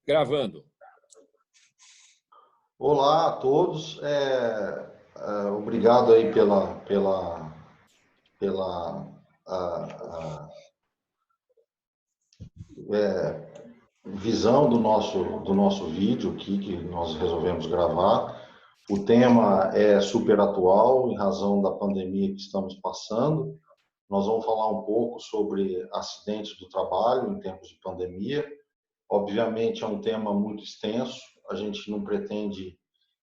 Gravando. Olá a todos, obrigado aí visão do nosso vídeo aqui que nós resolvemos gravar. O tema é super atual em razão da pandemia que estamos passando. Nós vamos falar um pouco sobre acidentes do trabalho em tempos de pandemia. Obviamente é um tema muito extenso, a gente não pretende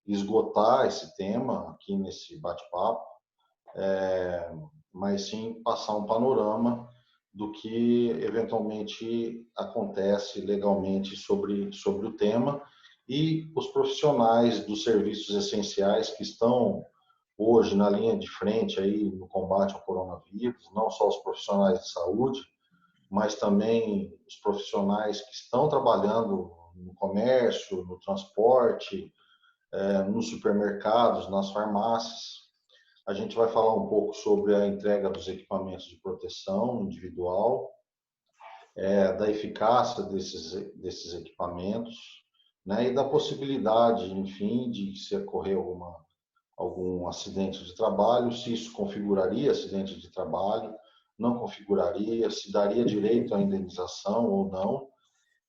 esgotar esse tema aqui nesse bate-papo, mas sim passar um panorama do que eventualmente acontece legalmente sobre o tema e os profissionais dos serviços essenciais que estão hoje na linha de frente aí no combate ao coronavírus, não só os profissionais de saúde, mas também os profissionais que estão trabalhando no comércio, no transporte, nos supermercados, nas farmácias. A gente vai falar um pouco sobre a entrega dos equipamentos de proteção individual, da eficácia desses equipamentos, né, e da possibilidade, enfim, de se ocorrer algum acidente de trabalho, se isso configuraria acidente de trabalho, não configuraria, se daria direito à indenização ou não,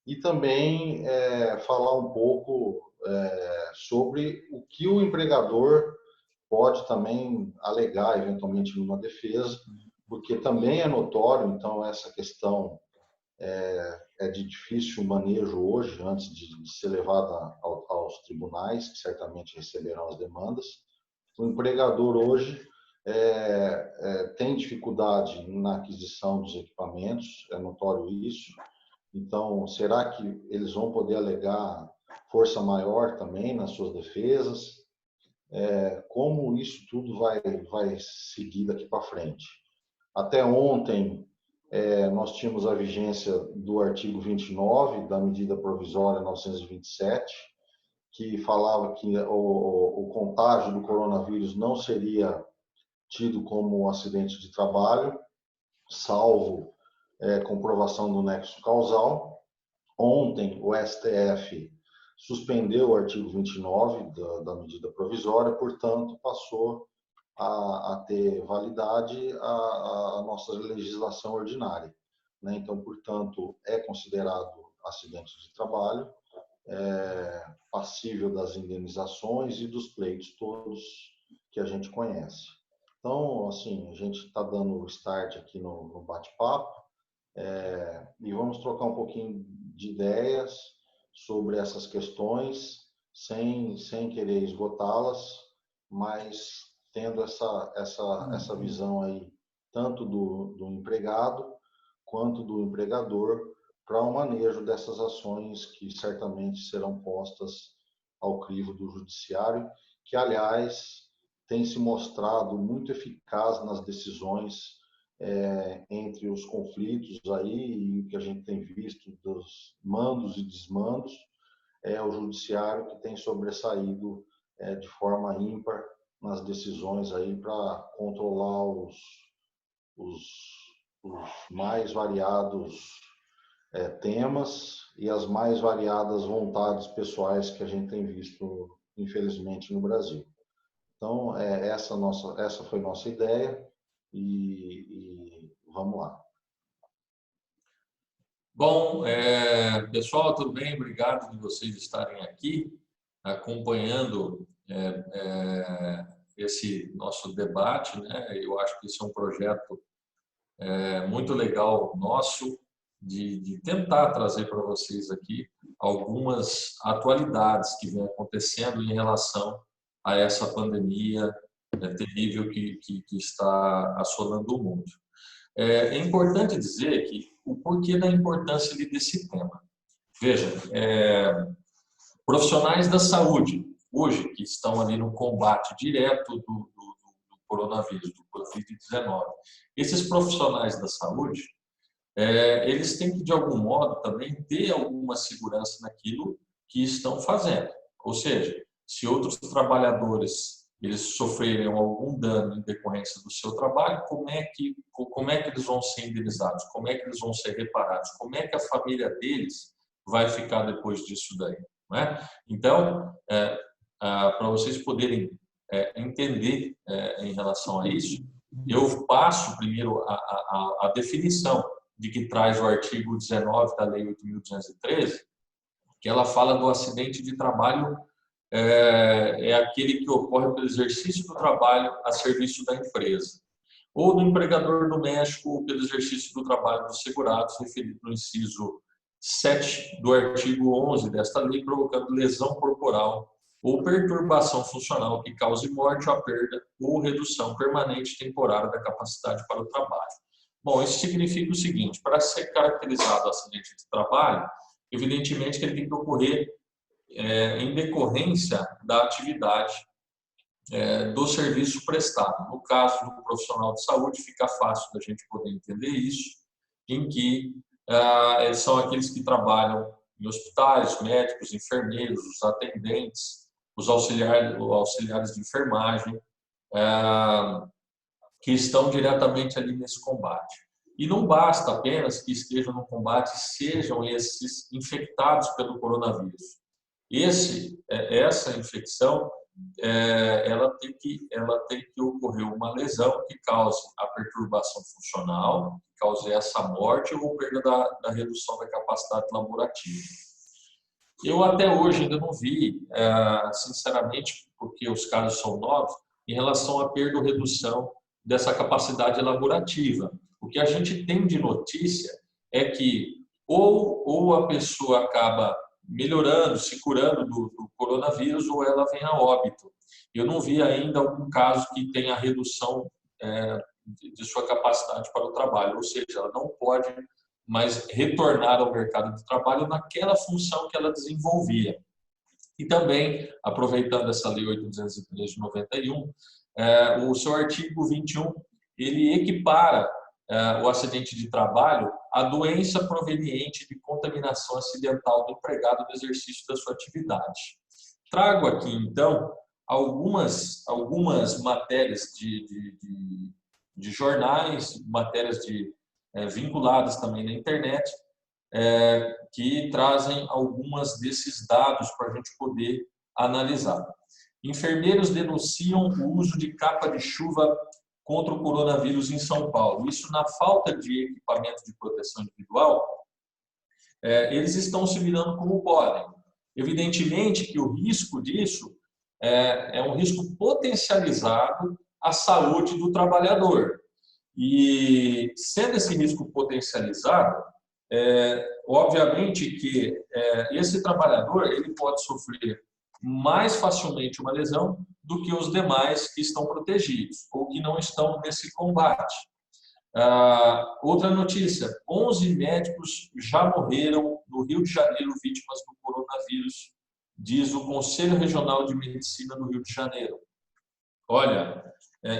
e também falar um pouco sobre o que o empregador pode também alegar eventualmente numa defesa, porque também é notório, então essa questão é de difícil manejo hoje, antes de ser levada aos tribunais, que certamente receberão as demandas. O empregador hoje tem dificuldade na aquisição dos equipamentos, é notório isso. Então, será que eles vão poder alegar força maior também nas suas defesas? Como isso tudo vai seguir daqui para frente? Até ontem, nós tínhamos a vigência do artigo 29 da medida provisória 927, que falava que o contágio do coronavírus não seria tido como um acidente de trabalho, salvo comprovação do nexo causal. Ontem, o STF suspendeu o artigo 29 da medida provisória, portanto, passou a ter validade a nossa legislação ordinária, né? Então, portanto, é considerado acidente de trabalho, passível das indenizações e dos pleitos todos que a gente conhece. Então, assim, a gente está dando o start aqui no bate-papo e vamos trocar um pouquinho de ideias sobre essas questões, sem querer esgotá-las, mas tendo essa visão aí, tanto do empregado quanto do empregador, para o manejo dessas ações que certamente serão postas ao crivo do judiciário, que, aliás, tem se mostrado muito eficaz nas decisões entre os conflitos aí, e o que a gente tem visto dos mandos e desmandos, é o judiciário que tem sobressaído de forma ímpar nas decisões aí para controlar os mais variados temas e as mais variadas vontades pessoais que a gente tem visto, infelizmente, no Brasil. Então, essa foi nossa ideia e vamos lá. Bom, pessoal, tudo bem? Obrigado de vocês estarem aqui acompanhando esse nosso debate, né? Eu acho que esse é um projeto muito legal nosso, de tentar trazer para vocês aqui algumas atualidades que vem acontecendo em relação a essa pandemia terrível que está assolando o mundo. É importante dizer que o porquê da importância desse tema. Veja, profissionais da saúde, hoje, que estão ali no combate direto do coronavírus, do Covid-19, esses profissionais da saúde, eles têm que, de algum modo, também ter alguma segurança naquilo que estão fazendo. Ou seja, se outros trabalhadores eles sofrerem algum dano em decorrência do seu trabalho, como é que eles vão ser indenizados? Como é que eles vão ser reparados? Como é que a família deles vai ficar depois disso daí, não é? Então, para vocês poderem entender em relação a isso, eu passo primeiro a definição de que traz o artigo 19 da Lei 8.213, que ela fala do acidente de trabalho, é aquele que ocorre pelo exercício do trabalho a serviço da empresa, ou do empregador doméstico, ou pelo exercício do trabalho dos segurados, referido no inciso 7 do artigo 11 desta lei, provocando lesão corporal ou perturbação funcional que cause morte ou a perda ou redução permanente temporária da capacidade para o trabalho. Bom, isso significa o seguinte: para ser caracterizado acidente de trabalho, evidentemente que ele tem que ocorrer em decorrência da atividade do serviço prestado. No caso do profissional de saúde, fica fácil da gente poder entender isso, em que são aqueles que trabalham em hospitais, médicos, enfermeiros, os atendentes, os auxiliares de enfermagem, que estão diretamente ali nesse combate. E não basta apenas que estejam no combate sejam esses infectados pelo coronavírus. Essa infecção, ela tem que ocorrer uma lesão que cause a perturbação funcional, que cause essa morte ou perda da redução da capacidade laborativa. Eu até hoje ainda não vi, sinceramente, porque os casos são novos, em relação à perda ou redução dessa capacidade laborativa. O que a gente tem de notícia é que ou a pessoa acaba melhorando, se curando do coronavírus, ou ela vem a óbito. Eu não vi ainda algum caso que tenha redução de sua capacidade para o trabalho, ou seja, ela não pode mais retornar ao mercado de trabalho naquela função que ela desenvolvia. E também, aproveitando essa Lei 8.213 de 91, o seu artigo 21, ele equipara o acidente de trabalho à doença proveniente de contaminação acidental do empregado no exercício da sua atividade. Trago aqui, então, algumas matérias de jornais, matérias vinculadas também na internet, que trazem algumas desses dados para a gente poder analisar. Enfermeiros denunciam o uso de capa de chuva contra o coronavírus em São Paulo. Isso na falta de equipamento de proteção individual, eles estão se virando como podem. Evidentemente que o risco disso é um risco potencializado à saúde do trabalhador. E sendo esse risco potencializado, obviamente que esse trabalhador ele pode sofrer mais facilmente uma lesão do que os demais que estão protegidos ou que não estão nesse combate. Outra notícia: 11 médicos já morreram no Rio de Janeiro vítimas do coronavírus, diz o Conselho Regional de Medicina do Rio de Janeiro. Olha,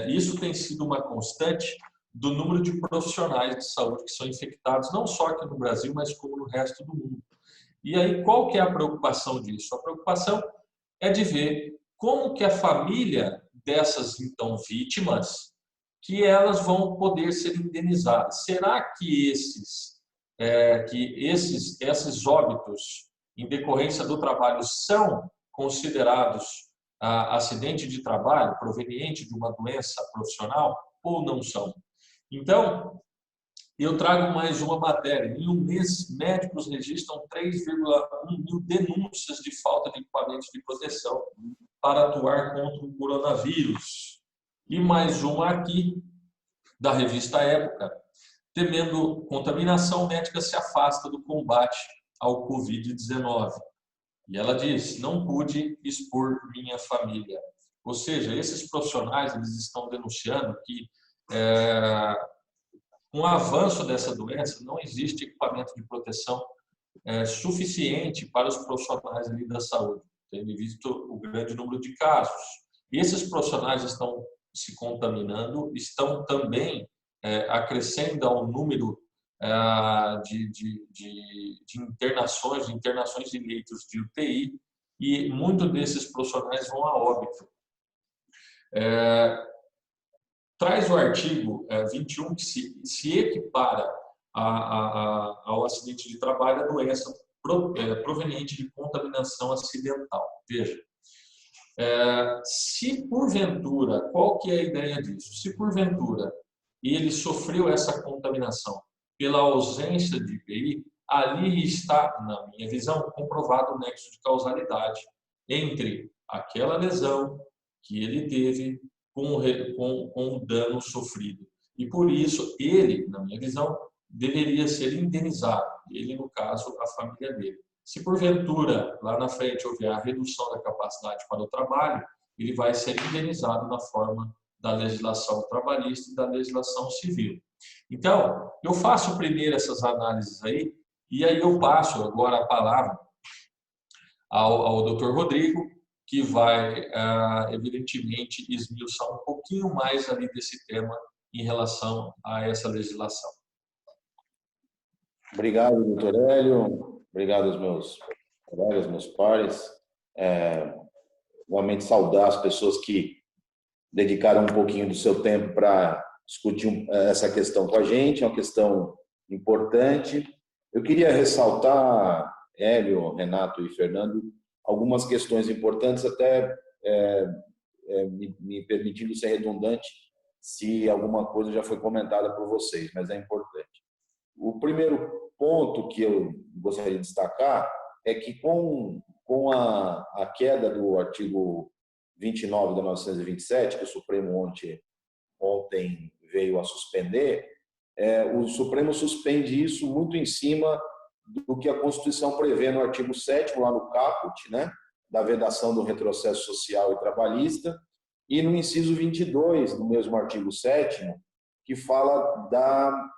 isso tem sido uma constante do número de profissionais de saúde que são infectados, não só aqui no Brasil, mas como no resto do mundo. E aí, qual que é a preocupação disso? A preocupação é de ver como que a família dessas, então, vítimas, que elas vão poder ser indenizadas. Será que esses óbitos em decorrência do trabalho são considerados acidente de trabalho proveniente de uma doença profissional ou não são? Então, eu trago mais uma matéria. Em um mês, médicos registram 3,1 mil denúncias de falta de equipamentos de proteção para atuar contra o coronavírus. E mais uma aqui, da revista Época: temendo contaminação, médica se afasta do combate ao Covid-19. E ela diz: não pude expor minha família. Ou seja, esses profissionais eles estão denunciando que com o avanço dessa doença, não existe equipamento de proteção suficiente para os profissionais ali da saúde, tendo visto o grande número de casos. E esses profissionais estão se contaminando, estão também acrescendo ao número de internações em leitos de UTI, e muitos desses profissionais vão a óbito. Traz o artigo 21 que se equipara ao acidente de trabalho a doença proveniente de contaminação acidental. Veja, se porventura, qual que é a ideia disso? Se porventura ele sofreu essa contaminação pela ausência de EPI, ali está, na minha visão, comprovado o nexo de causalidade entre aquela lesão que ele teve com o dano sofrido. E por isso, ele, na minha visão, deveria ser indenizado. Ele, no caso, a família dele. Se porventura, lá na frente, houver a redução da capacidade para o trabalho, ele vai ser indenizado na forma da legislação trabalhista e da legislação civil. Então, eu faço primeiro essas análises aí, e aí eu passo agora a palavra ao Dr. Rodrigo, que vai, evidentemente, esmiuçar um pouquinho mais ali desse tema em relação a essa legislação. Obrigado, doutor Hélio. Obrigado aos meus colegas, meus pares. Realmente saudar as pessoas que dedicaram um pouquinho do seu tempo para discutir essa questão com a gente. É uma questão importante. Eu queria ressaltar, Hélio, Renato e Fernando, algumas questões importantes, até me permitindo ser redundante se alguma coisa já foi comentada por vocês, mas é importante. O primeiro ponto que eu gostaria de destacar é que com a queda do artigo 29 da 927, que o Supremo ontem veio a suspender, o Supremo suspende isso muito em cima do que a Constituição prevê no artigo 7º, lá no caput, né, da vedação do retrocesso social e trabalhista, e no inciso 22 do mesmo artigo 7º, que fala da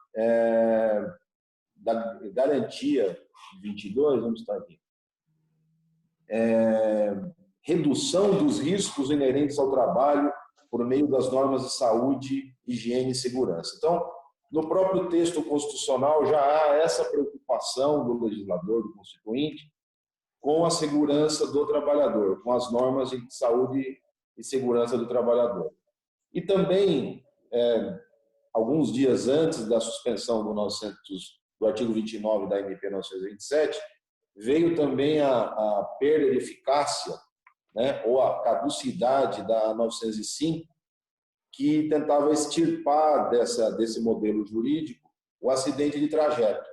garantia 22, vamos estar aqui, redução dos riscos inerentes ao trabalho por meio das normas de saúde, higiene e segurança. Então, no próprio texto constitucional já há essa preocupação do legislador, do constituinte, com a segurança do trabalhador, com as normas de saúde e segurança do trabalhador. E também, alguns dias antes da suspensão do artigo 29 da MP 927, veio também a perda de eficácia, né, ou a caducidade da 905, que tentava extirpar desse modelo jurídico o acidente de trajeto.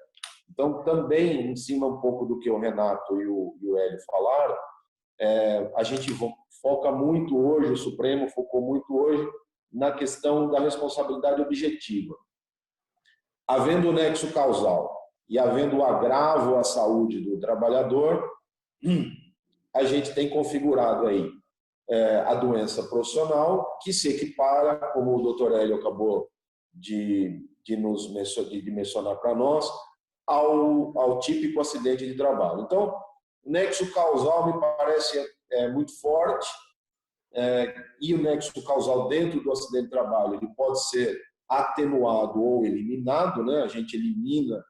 Então, também, em cima um pouco do que o Renato e o Hélio falaram, a gente foca muito hoje, o Supremo focou muito hoje na questão da responsabilidade objetiva. Havendo o nexo causal e havendo o agravo à saúde do trabalhador, a gente tem configurado aí a doença profissional, que se equipara, como o doutor Hélio acabou de mencionar para nós, ao típico acidente de trabalho. Então, o nexo causal me parece muito forte, e o nexo causal dentro do acidente de trabalho ele pode ser atenuado ou eliminado, né? A gente elimina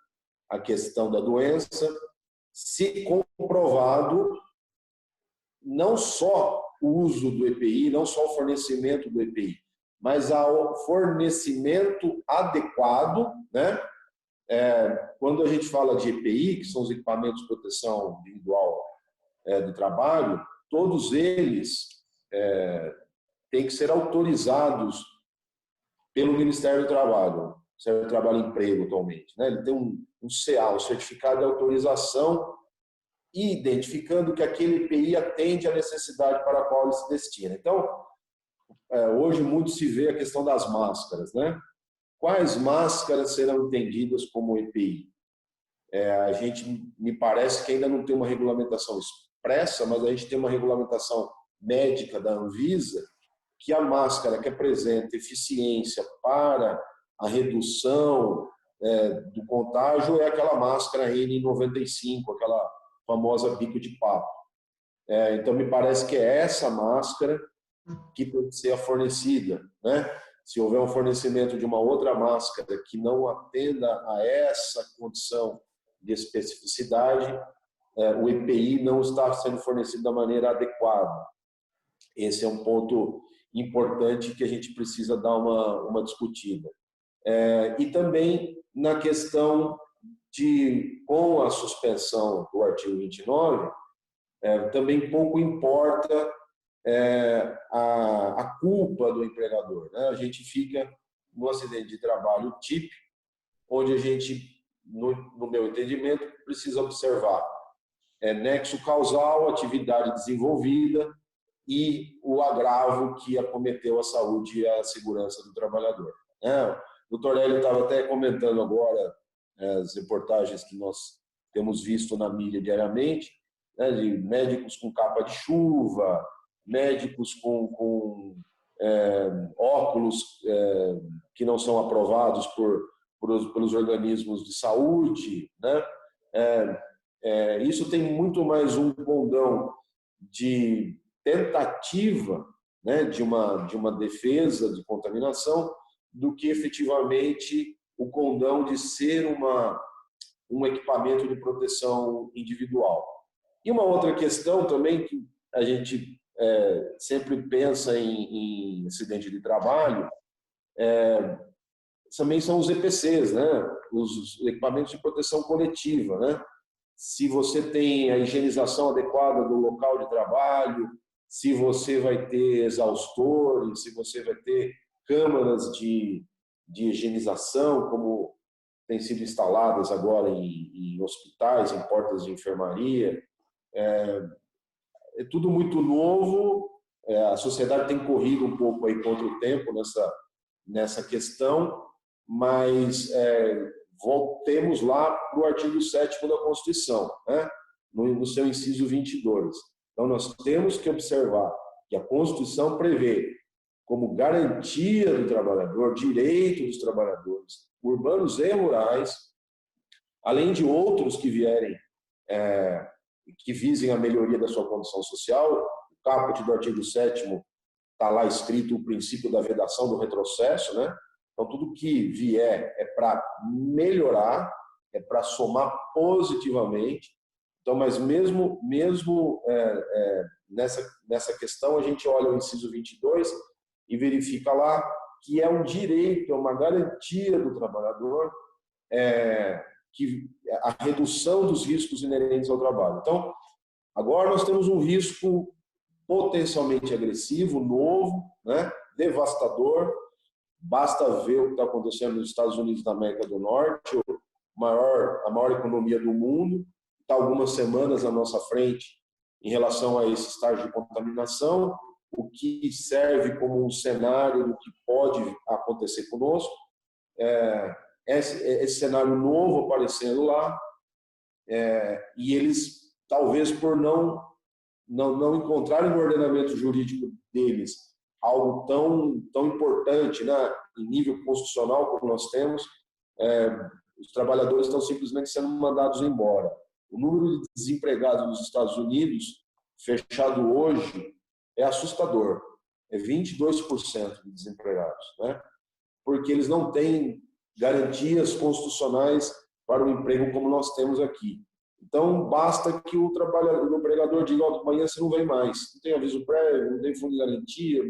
a questão da doença, se comprovado não só o uso do EPI, não só o fornecimento do EPI, mas ao fornecimento adequado, né? Quando a gente fala de EPI, que são os equipamentos de proteção individual do trabalho, todos eles têm que ser autorizados pelo Ministério do Trabalho, Ministério do Trabalho e Emprego atualmente, né? Ele tem um CA, um certificado de autorização, identificando que aquele EPI atende à necessidade para a qual ele se destina. Então, hoje muito se vê a questão das máscaras, né? Quais máscaras serão entendidas como EPI? A gente, me parece que ainda não tem uma regulamentação expressa, mas a gente tem uma regulamentação médica da Anvisa, que a máscara que apresenta eficiência para a redução do contágio é aquela máscara N95, aquela famosa bico de papo. Então, me parece que é essa máscara que tem que ser fornecida, né? Se houver um fornecimento de uma outra máscara que não atenda a essa condição de especificidade, o EPI não está sendo fornecido da maneira adequada. Esse é um ponto importante que a gente precisa dar uma discutida. E também na questão com a suspensão do artigo 29, também pouco importa a culpa do empregador, né? A gente fica no acidente de trabalho típico, onde a gente, no meu entendimento, precisa observar nexo causal, atividade desenvolvida e o agravo que acometeu a saúde e a segurança do trabalhador. O Dr. Hélio estava até comentando agora as reportagens que nós temos visto na mídia diariamente, né, de médicos com capa de chuva, médicos com óculos que não são aprovados pelos organismos de saúde, né? Isso tem muito mais um condão de tentativa, né, de uma defesa de contaminação do que efetivamente o condão de ser um equipamento de proteção individual. E uma outra questão também que a gente sempre pensa em acidente de trabalho, também são os EPCs, né? Os equipamentos de proteção coletiva, né? Se você tem a higienização adequada do local de trabalho, se você vai ter exaustores, se você vai ter câmaras de higienização, como têm sido instaladas agora em hospitais, em portas de enfermaria. É tudo muito novo, a sociedade tem corrido um pouco aí contra o tempo nessa questão, mas voltemos lá para o artigo 7º da Constituição, né? No seu inciso 22. Então, nós temos que observar que a Constituição prevê como garantia do trabalhador, direito dos trabalhadores, urbanos e rurais, além de outros que vierem, que visem a melhoria da sua condição social. O caput do artigo 7º está lá escrito o princípio da vedação do retrocesso, né? Então, tudo que vier é para melhorar, é para somar positivamente. Então, mas mesmo nessa questão, a gente olha o inciso 22 e verifica lá que é um direito, é uma garantia do trabalhador, que a redução dos riscos inerentes ao trabalho. Então, agora nós temos um risco potencialmente agressivo, novo, né, devastador. Basta ver o que está acontecendo nos Estados Unidos da América do Norte, a maior economia do mundo, está algumas semanas à nossa frente em relação a esse estágio de contaminação, o que serve como um cenário do que pode acontecer conosco. Esse cenário novo aparecendo lá, e eles, talvez por não encontrarem no ordenamento jurídico deles algo tão importante, né, em nível constitucional como nós temos, os trabalhadores estão simplesmente sendo mandados embora. O número de desempregados nos Estados Unidos, fechado hoje, é assustador. É 22% de desempregados, né? Porque eles não têm garantias constitucionais para o emprego como nós temos aqui. Então, basta que o empregador diga: amanhã você não vem mais. Não tem aviso prévio, não tem fundo de garantia,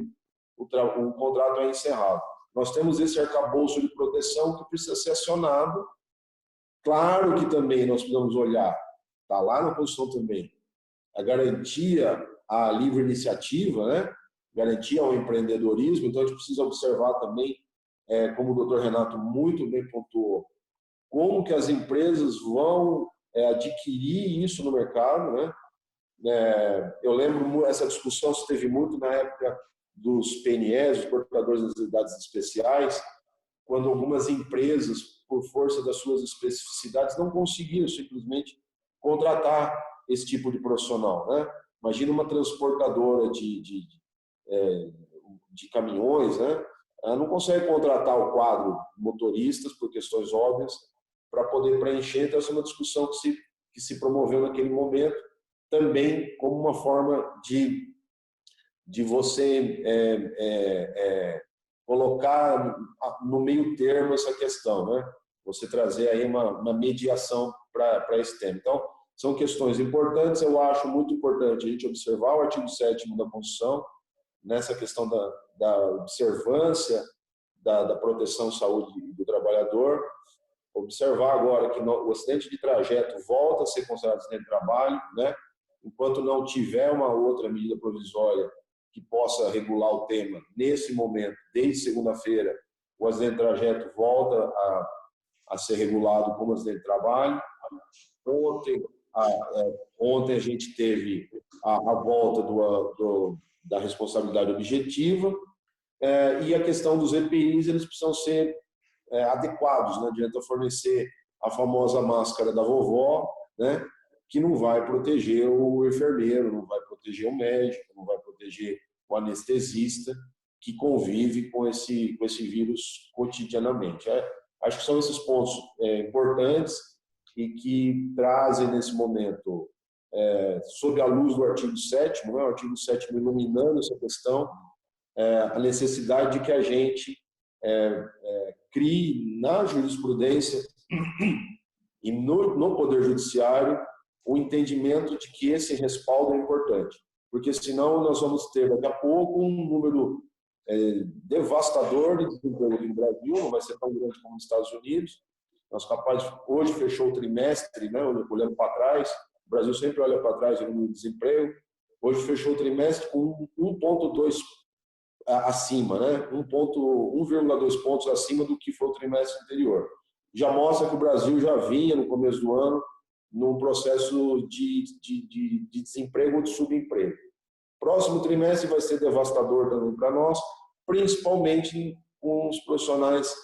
o contrato é encerrado. Nós temos esse arcabouço de proteção que precisa ser acionado. Claro que também nós precisamos olhar, está lá na Constituição também, a garantia à livre iniciativa, né? Garantia ao empreendedorismo. Então, a gente precisa observar também, como o Dr. Renato muito bem pontuou, como que as empresas vão adquirir isso no mercado, né? Eu lembro, essa discussão se teve muito na época dos PNEs, os portadores das necessidades especiais, quando algumas empresas, por força das suas especificidades, não conseguiam simplesmente contratar esse tipo de profissional, né? Imagina uma transportadora de caminhões, né? Ela não consegue contratar o quadro motoristas, por questões óbvias, para poder preencher. Então, essa é uma discussão que se promoveu naquele momento, também como uma forma de você colocar no meio termo essa questão, né? Você trazer aí uma mediação para esse tema. Então, são questões importantes. Eu acho muito importante a gente observar o artigo 7º da Constituição, nessa questão da observância da proteção à saúde do trabalhador, observar agora que o acidente de trajeto volta a ser considerado acidente de trabalho, né? Enquanto não tiver uma outra medida provisória que possa regular o tema, nesse momento, desde segunda-feira, o acidente de trajeto volta a ser regulado como acidente de trabalho. Ontem a gente teve a volta da responsabilidade objetiva, e a questão dos EPIs, eles precisam ser adequados, não adianta fornecer a famosa máscara da vovó, né, que não vai proteger o enfermeiro, não vai proteger o médico, não vai proteger o anestesista que convive com esse vírus cotidianamente. Acho que são esses pontos importantes e que trazem nesse momento, sob a luz do artigo 7º, né, o artigo 7º iluminando essa questão, a necessidade de que a gente crie na jurisprudência e no Poder Judiciário o entendimento de que esse respaldo é importante, porque senão nós vamos ter daqui a pouco um número devastador de desemprego aqui no Brasil, não vai ser tão grande como nos Estados Unidos. Nós capazes, hoje fechou o trimestre, né, olhando para trás, o Brasil sempre olha para trás no desemprego, hoje fechou o trimestre com 1,2 acima, né? 1,2 pontos acima do que foi o trimestre anterior. Já mostra que o Brasil já vinha, no começo do ano, num processo de desemprego ou de subemprego. Próximo trimestre vai ser devastador também para nós, principalmente com os profissionais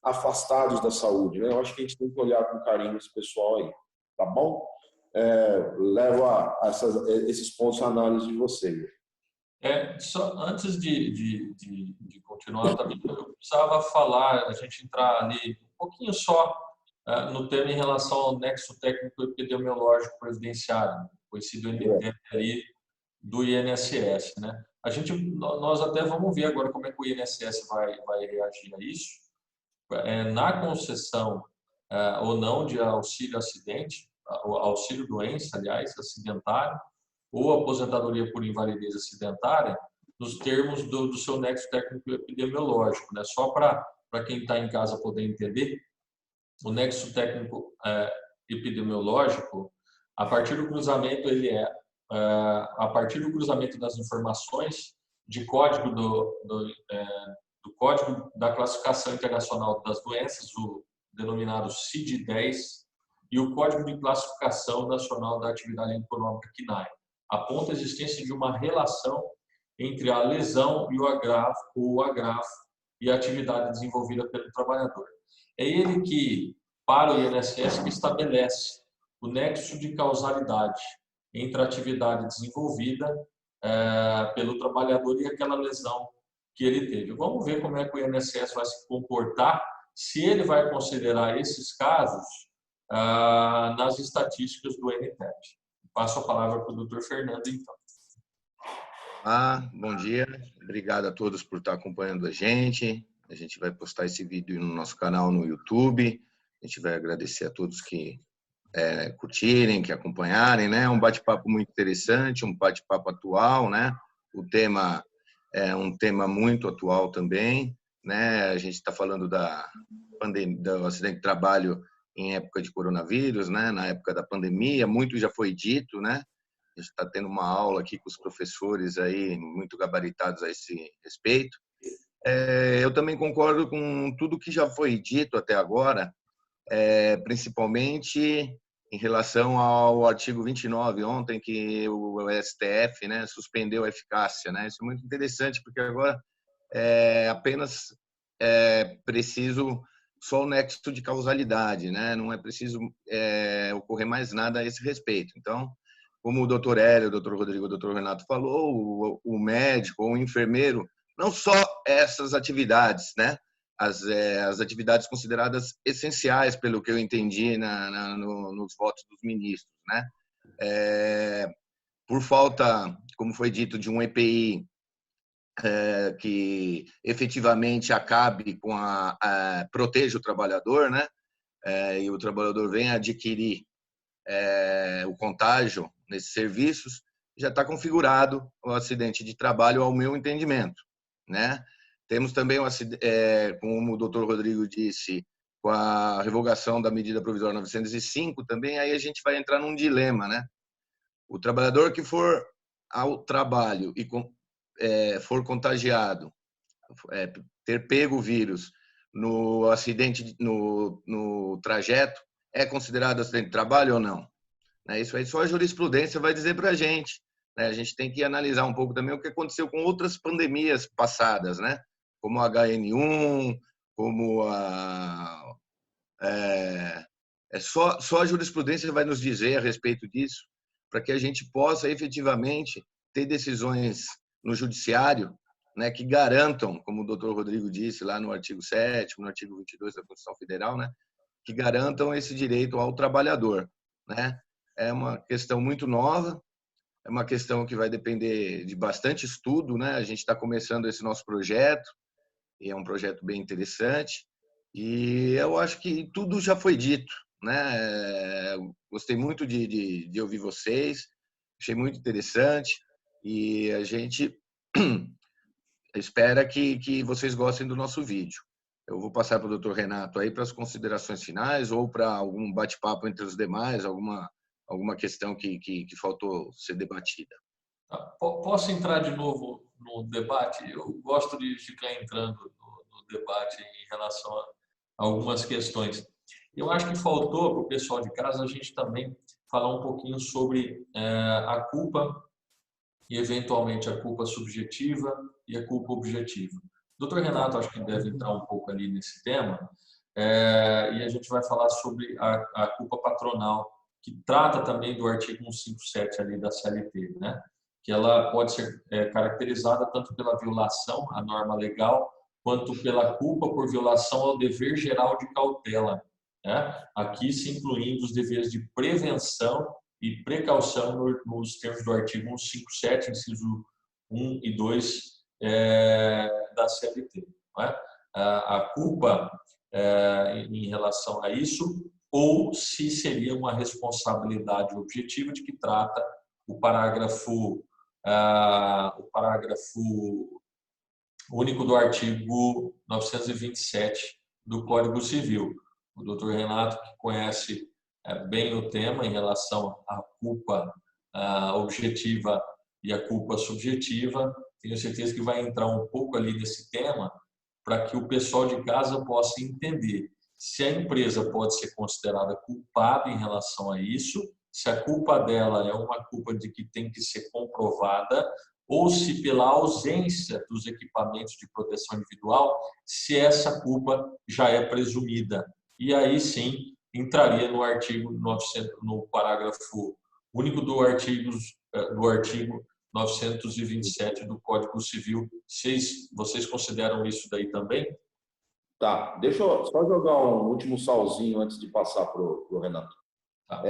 afastados da saúde, né? Eu acho que a gente tem que olhar com carinho esse pessoal aí, tá bom? Levo esses pontos à análise de vocês. Só antes de continuar, também eu precisava falar, a gente entrar ali um pouquinho só no tema em relação ao nexo técnico epidemiológico previdenciário, conhecido ali do INSS, né? Nós até vamos ver agora como é que o INSS vai reagir a isso. Na concessão ou não de auxílio acidente, auxílio doença, aliás, acidentário, ou aposentadoria por invalidez acidentária, nos termos do seu nexo técnico epidemiológico, né? Só para quem está em casa poder entender, o nexo técnico epidemiológico, a partir do cruzamento, a partir do cruzamento das informações de código do Código da Classificação Internacional das Doenças, o denominado CID-10, e o Código de Classificação Nacional da Atividade Econômica, CNAE, aponta a existência de uma relação entre a lesão e o agravo e a atividade desenvolvida pelo trabalhador. É ele que, para o INSS, que estabelece o nexo de causalidade entre a atividade desenvolvida pelo trabalhador e aquela lesão que ele teve. Vamos ver como é que o INSS vai se comportar, se ele vai considerar esses casos nas estatísticas do NTEP. Passo a palavra para o Dr. Fernando, então. Bom dia. Obrigado a todos por estar acompanhando a gente. A gente vai postar esse vídeo no nosso canal no YouTube. A gente vai agradecer a todos que curtirem, que acompanharem, né? Um bate-papo muito interessante, um bate-papo atual, né? O tema é um tema muito atual também, né? A gente está falando do acidente de trabalho em época de coronavírus, né? Na época da pandemia, muito já foi dito, né? A gente está tendo uma aula aqui com os professores aí muito gabaritados a esse respeito. Eu também concordo com tudo que já foi dito até agora, principalmente em relação ao artigo 29 ontem, que o STF, né, suspendeu a eficácia, né? Isso é muito interessante, porque agora apenas preciso só o nexo de causalidade, né? Não é preciso ocorrer mais nada a esse respeito. Então, como o doutor Hélio, o doutor Rodrigo, o doutor Renato falou, o médico ou o enfermeiro, não só essas atividades, né? As atividades consideradas essenciais, pelo que eu entendi nos votos dos ministros, né? Por falta, como foi dito, de um EPI que efetivamente acabe com proteja o trabalhador, né? E o trabalhador venha adquirir o contágio nesses serviços, já está configurado o acidente de trabalho, ao meu entendimento, né? Temos também, como o doutor Rodrigo disse, com a revogação da medida provisória 905 também, aí a gente vai entrar num dilema, né? O trabalhador que for ao trabalho e for contagiado, ter pego o vírus no acidente, no trajeto, é considerado acidente de trabalho ou não? Isso aí só a jurisprudência vai dizer para a gente. A gente tem que analisar um pouco também o que aconteceu com outras pandemias passadas, né? Como a HN1, como só a jurisprudência vai nos dizer a respeito disso, para que a gente possa efetivamente ter decisões no judiciário, né, que garantam, como o doutor Rodrigo disse lá no artigo 7º, no artigo 22 da Constituição Federal, né, que garantam esse direito ao trabalhador, né? É uma questão muito nova, é uma questão que vai depender de bastante estudo, né? A gente está começando esse nosso projeto, e é um projeto bem interessante, e eu acho que tudo já foi dito, né? Gostei muito de ouvir vocês, achei muito interessante, e a gente espera que vocês gostem do nosso vídeo. Eu vou passar para o Dr. Renato aí para as considerações finais ou para algum bate-papo entre os demais, alguma questão que faltou ser debatida. Posso entrar de novo no debate? Eu gosto de ficar entrando no debate em relação a algumas questões. Eu acho que faltou para o pessoal de casa a gente também falar um pouquinho sobre a culpa e, eventualmente, a culpa subjetiva e a culpa objetiva. O Dr. Renato acho que deve entrar um pouco ali nesse tema, e a gente vai falar sobre a culpa patronal, que trata também do artigo 157 ali da CLT, né? Que ela pode ser caracterizada tanto pela violação à norma legal, quanto pela culpa por violação ao dever geral de cautela, né? Aqui se incluindo os deveres de prevenção e precaução nos termos do artigo 157, inciso 1 e 2 da CLT. Não é? A culpa em relação a isso, ou se seria uma responsabilidade objetiva de que trata o parágrafo único do artigo 927 do Código Civil. O doutor Renato, que conhece bem o tema em relação à culpa objetiva e à culpa subjetiva, tenho certeza que vai entrar um pouco ali nesse tema para que o pessoal de casa possa entender se a empresa pode ser considerada culpada em relação a isso, se a culpa dela é uma culpa de que tem que ser comprovada, ou se pela ausência dos equipamentos de proteção individual, se essa culpa já é presumida. E aí sim entraria no artigo 900, no parágrafo único do artigo 927 do Código Civil. Vocês consideram isso daí também? Tá, deixa eu só jogar um último salzinho antes de passar para o Renato. Tá.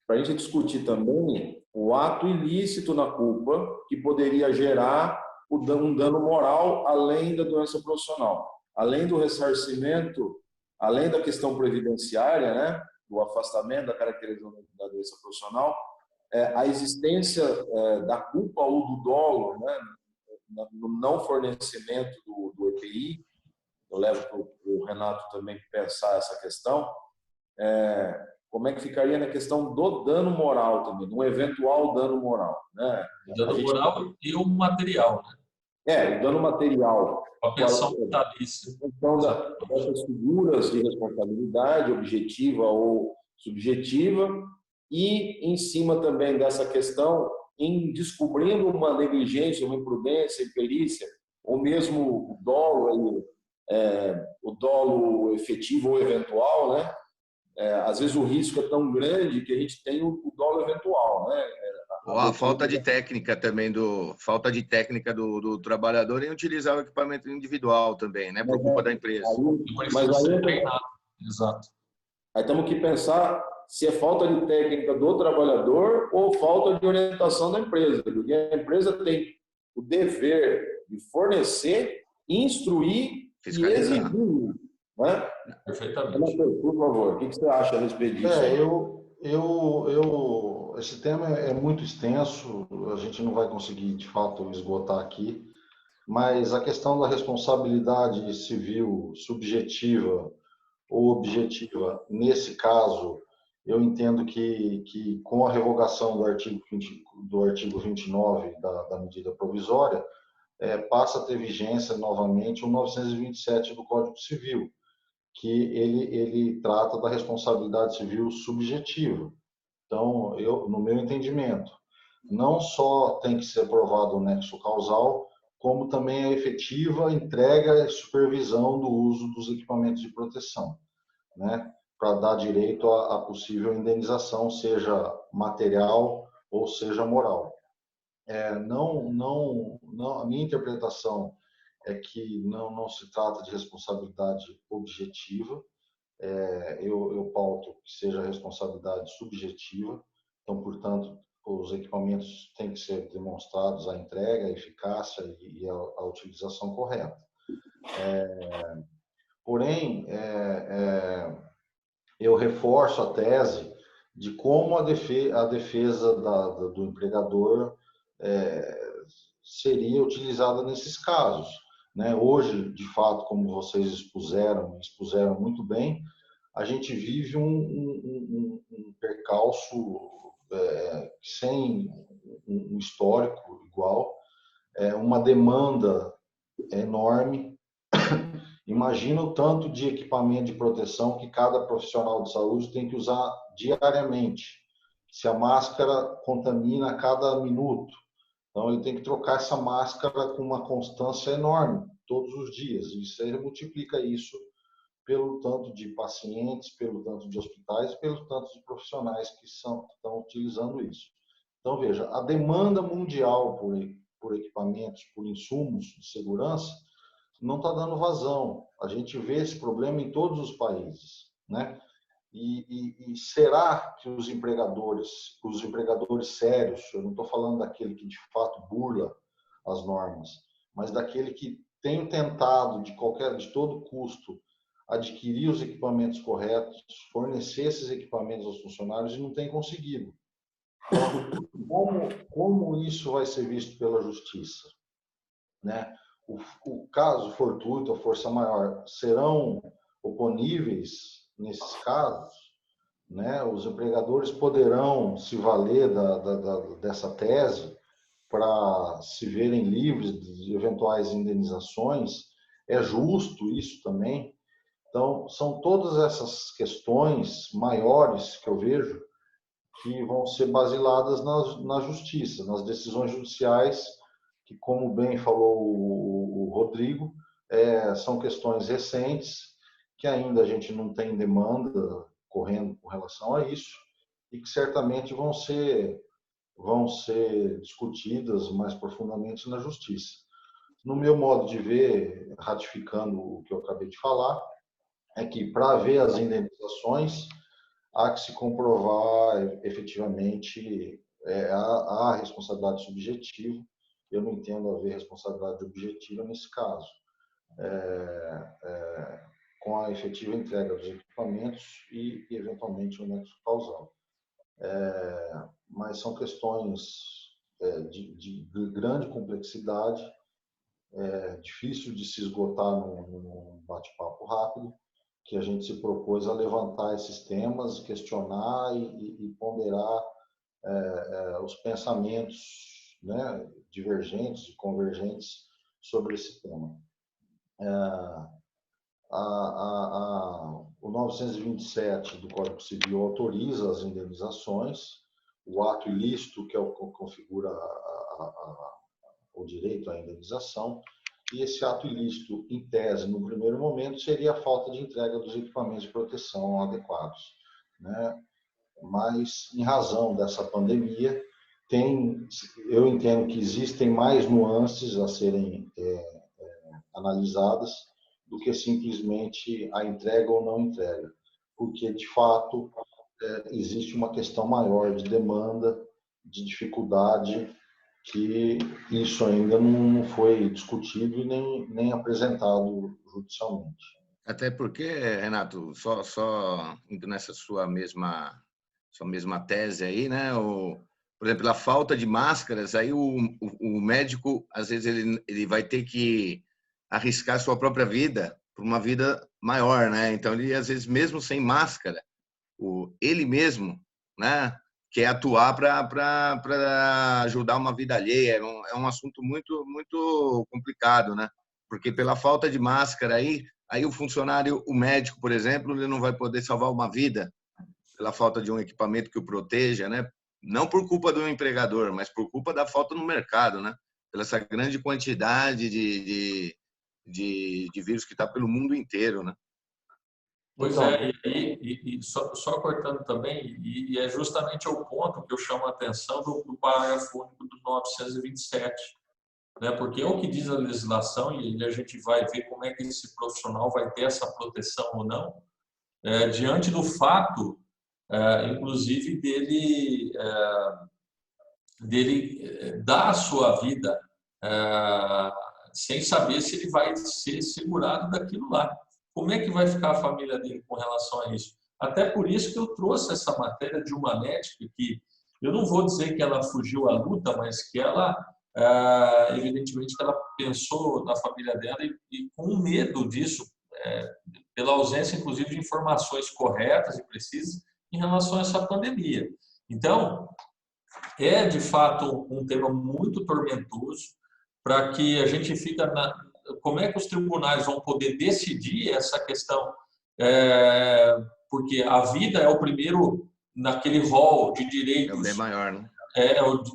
Para a gente discutir também o ato ilícito na culpa que poderia gerar um dano moral além da doença profissional, além do ressarcimento, além da questão previdenciária, né, do afastamento da caracterização da doença profissional, a existência da culpa ou do dolo, né, no não fornecimento do EPI. Eu levo para o Renato também pensar essa questão. Como é que ficaria na questão do dano moral também, um eventual dano moral, né? O dano moral e o material, né? O dano material. A pensão vitalícia. Então, dessas figuras de responsabilidade objetiva ou subjetiva, e em cima também dessa questão, em descobrindo uma negligência, uma imprudência, imperícia, ou mesmo o dolo efetivo ou eventual, né? Às vezes o risco é tão grande que a gente tem o dolo eventual, né? A falta de técnica também falta de técnica do trabalhador em utilizar o equipamento individual também, né? Por culpa da empresa. Exato. Aí temos que pensar se é falta de técnica do trabalhador ou falta de orientação da empresa, porque a empresa tem o dever de fornecer, instruir e exigir, né? Perfeitamente. Por favor, o que você acha a respeito disso? Esse tema é muito extenso, a gente não vai conseguir, de fato, esgotar aqui, mas a questão da responsabilidade civil subjetiva ou objetiva. Nesse caso, eu entendo que com a revogação do artigo 29 da medida provisória, passa a ter vigência novamente o 927 do Código Civil, que ele trata da responsabilidade civil subjetiva. Então, no meu entendimento, não só tem que ser provado o nexo causal, como também a efetiva entrega e supervisão do uso dos equipamentos de proteção, né? Para dar direito a possível indenização, seja material ou seja moral. A minha interpretação é que não se trata de responsabilidade objetiva, eu pauto que seja responsabilidade subjetiva, então, portanto, os equipamentos têm que ser demonstrados a entrega, a eficácia e a utilização correta. Porém, eu reforço a tese de como a defesa do empregador seria utilizada nesses casos, né? Hoje, de fato, como vocês expuseram muito bem, a gente vive um percalço sem um histórico igual, uma demanda enorme. Imagina o tanto de equipamento de proteção que cada profissional de saúde tem que usar diariamente. Se a máscara contamina a cada minuto, então ele tem que trocar essa máscara com uma constância enorme, todos os dias. E você multiplica isso pelo tanto de pacientes, pelo tanto de hospitais, pelo tanto de profissionais que estão utilizando isso. Então, veja, a demanda mundial por equipamentos, por insumos de segurança, não está dando vazão. A gente vê esse problema em todos os países, né? E será que os empregadores sérios, eu não estou falando daquele que de fato burla as normas, mas daquele que tem tentado de todo custo adquirir os equipamentos corretos, fornecer esses equipamentos aos funcionários e não tem conseguido. Então, como isso vai ser visto pela justiça, né? O caso fortuito, a força maior, serão oponíveis nesses casos, né? Os empregadores poderão se valer dessa tese para se verem livres de eventuais indenizações. É justo isso também. Então, são todas essas questões maiores que eu vejo que vão ser basiladas na justiça, nas decisões judiciais, que, como bem falou o Rodrigo, são questões recentes, que ainda a gente não tem demanda correndo com relação a isso, e que certamente vão ser discutidas mais profundamente na justiça. No meu modo de ver, ratificando o que eu acabei de falar, é que para haver as indenizações, há que se comprovar efetivamente a responsabilidade subjetiva. Eu não entendo haver responsabilidade objetiva nesse caso. Com a efetiva entrega dos equipamentos e eventualmente, o nexo causal. Mas são questões de grande complexidade, difícil de se esgotar num bate-papo rápido, que a gente se propôs a levantar esses temas, questionar e ponderar os pensamentos, né, divergentes e convergentes sobre esse tema. O 927 do Código Civil autoriza as indenizações, o ato ilícito, que é o que configura o direito à indenização, e esse ato ilícito, em tese, no primeiro momento, seria a falta de entrega dos equipamentos de proteção adequados, né? Mas, em razão dessa pandemia, eu entendo que existem mais nuances a serem analisadas do que simplesmente a entrega ou não entrega, porque, de fato, existe uma questão maior de demanda, de dificuldade, que isso ainda não foi discutido e nem apresentado judicialmente. Até porque, Renato, só indo nessa sua mesma tese aí, né? Por exemplo, a falta de máscaras, aí o médico, às vezes, ele vai ter que arriscar sua própria vida uma vida maior, né? Então ele às vezes mesmo sem máscara, ele mesmo, né, quer atuar para ajudar uma vida alheia. É um assunto muito complicado, né? Porque pela falta de máscara aí o funcionário, o médico, por exemplo, ele não vai poder salvar uma vida pela falta de um equipamento que o proteja, né? Não por culpa do empregador, mas por culpa da falta no mercado, né? Pela essa grande quantidade de vírus que está pelo mundo inteiro, né? Pois Então, é, e só cortando também, e é justamente o ponto que eu chamo a atenção do parágrafo único do 927, né? Porque é o que diz a legislação, e a gente vai ver como é que esse profissional vai ter essa proteção ou não, diante do fato, inclusive, dele dar a sua vida sem saber se ele vai ser segurado daquilo lá. Como é que vai ficar a família dele com relação a isso? Até por isso que eu trouxe essa matéria de uma médica que, eu não vou dizer que ela fugiu à luta, mas que ela, evidentemente, que ela pensou na família dela e com medo disso, pela ausência, inclusive, de informações corretas e precisas em relação a essa pandemia. Então, é de fato um tema muito tormentoso para que a gente fica como é que os tribunais vão poder decidir essa questão, porque a vida é o primeiro naquele rol de É o bem direitos, maior, né?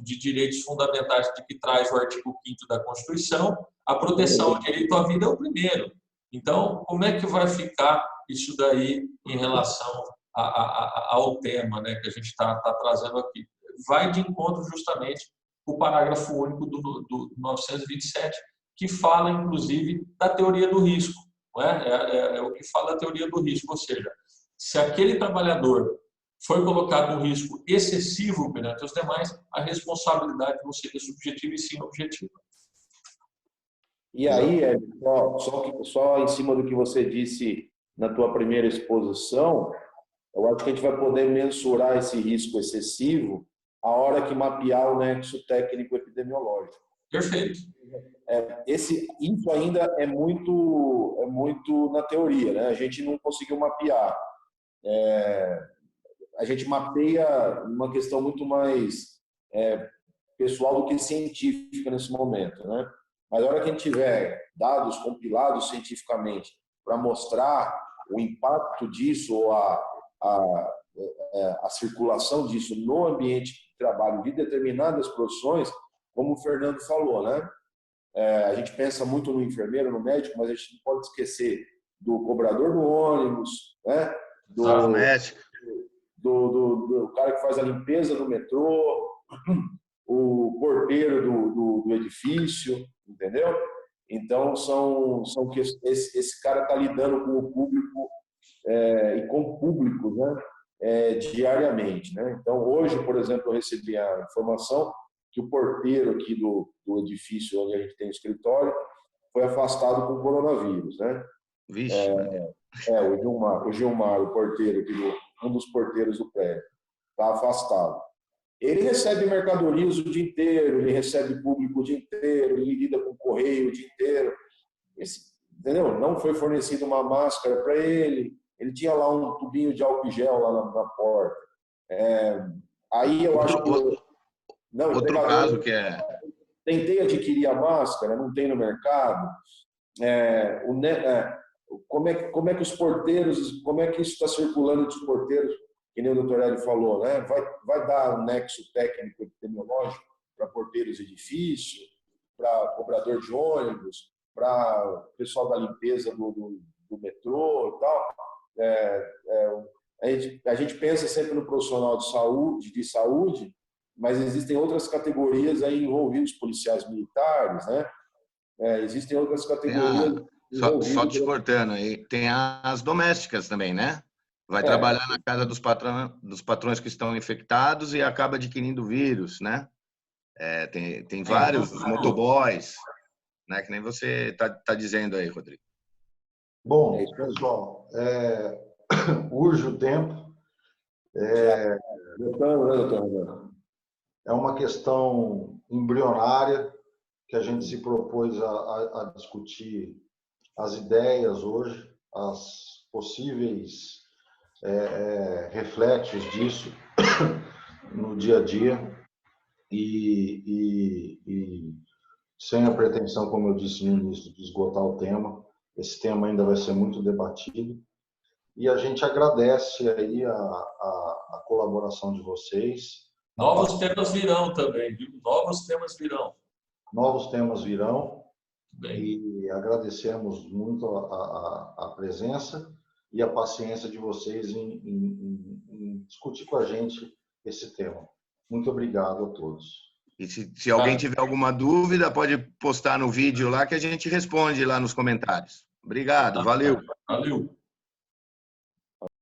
de direitos fundamentais de que traz o artigo 5º da Constituição, a proteção ao direito à vida é o primeiro. Então, como é que vai ficar isso daí em relação ao tema, né, que a gente está trazendo aqui? Vai de encontro justamente o parágrafo único do 927, que fala, inclusive, da teoria do risco. Não é? É o que fala da teoria do risco, ou seja, se aquele trabalhador foi colocado um risco excessivo perante os demais, a responsabilidade não seria subjetiva e sim objetiva. e aí, só em cima do que você disse na tua primeira exposição, eu acho que a gente vai poder mensurar esse risco excessivo a hora que mapear o nexo técnico epidemiológico. Perfeito. Isso ainda é muito na teoria, né? A gente não conseguiu mapear. A gente mapeia uma questão muito mais pessoal do que científica nesse momento, né? Mas na hora que a gente tiver dados compilados cientificamente para mostrar o impacto disso ou a circulação disso no ambiente de trabalho de determinadas profissões, como o Fernando falou, né? A gente pensa muito no enfermeiro, no médico, mas a gente não pode esquecer do cobrador do ônibus, né? Do cara que faz a limpeza do metrô, o porteiro do edifício, entendeu? Então, esse cara está lidando com o público e com públicos, né? Diariamente, né? Então, hoje, por exemplo, eu recebi a informação que o porteiro aqui do edifício onde a gente tem o escritório foi afastado com coronavírus, né? Vixe, O Gilmar, o porteiro aqui um dos porteiros do prédio, está afastado. Ele recebe mercadorias o dia inteiro, ele recebe público o dia inteiro, ele lida com correio o dia inteiro. Entendeu? Não foi fornecida uma máscara para ele, ele tinha lá um tubinho de álcool gel lá na porta. Aí eu acho que... Outro caso que é... Tentei adquirir a máscara, não tem no mercado. Como é que os porteiros, como é que isso está circulando entre os porteiros, que nem o doutor Hélio falou, né? Vai dar um nexo técnico epidemiológico para porteiros de edifício, para cobrador de ônibus, para pessoal da limpeza do metrô e tal. A gente pensa sempre no profissional de saúde, mas existem outras categorias aí envolvidas, policiais militares, né? Existem outras categorias envolvidas. Só te cortando aí, tem as domésticas também, né? Vai trabalhar na casa dos patrões que estão infectados e acaba adquirindo vírus, né? Tem vários, os motoboys, né? Que nem você tá dizendo aí, Rodrigo. Bom, pessoal, urge o tempo. É uma questão embrionária que a gente se propôs a discutir as ideias hoje, as possíveis reflexos disso no dia a dia e sem a pretensão, como eu disse no início, de esgotar o tema. Esse tema ainda vai ser muito debatido e a gente agradece aí a colaboração de vocês. Novos temas virão também, viu? Novos temas virão. Novos temas virão. Bem. E agradecemos muito a presença e a paciência de vocês em discutir com a gente esse tema. Muito obrigado a todos. E se alguém tiver alguma dúvida, pode postar no vídeo lá que a gente responde lá nos comentários. Obrigado, valeu. Valeu.